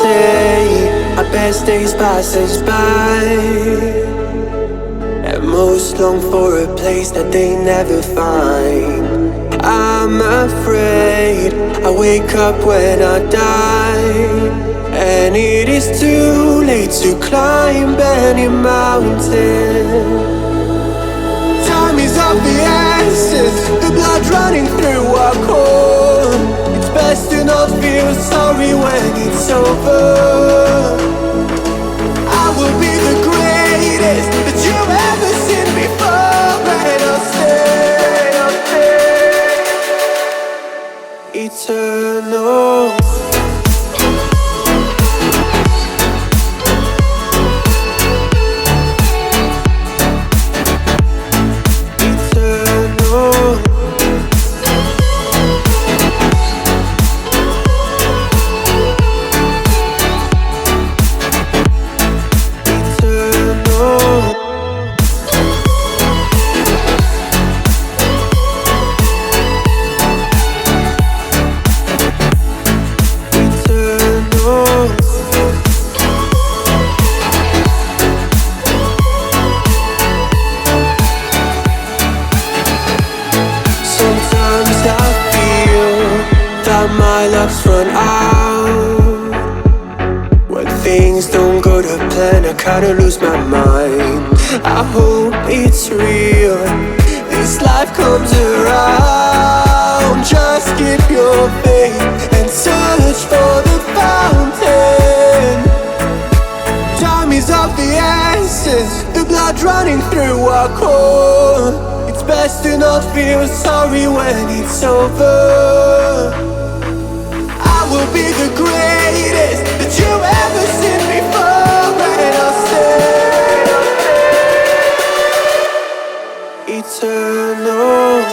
say our best days pass us by, and most long for a place that they never find. I'm afraid I wake up when I die, and it is too late to climb any mountain. Time is of the essence, the blood running through our core. It's best to not feel sorry when it's over. I will be the greatest that you've ever seen before, and I'll stay eternal. My luck's run out. When things don't go to plan, I kinda lose my mind. I hope it's real, this life comes around. Just keep your faith and search for the fountain. Time is of the essence, the blood running through our core. It's best to not feel sorry when it's over. I will be the greatest that you've ever seen before, and I'll stay eternal.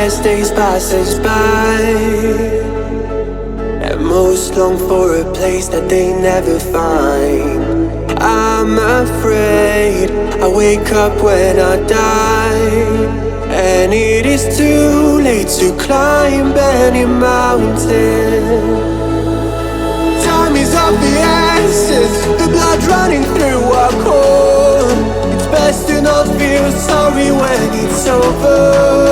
as days pass us by, and most long for a place that they never find. I'm afraid I wake up when I die, and it is too late to climb any mountain. Time is of the essence, the blood running through our core. It's best to not feel sorry when it's over.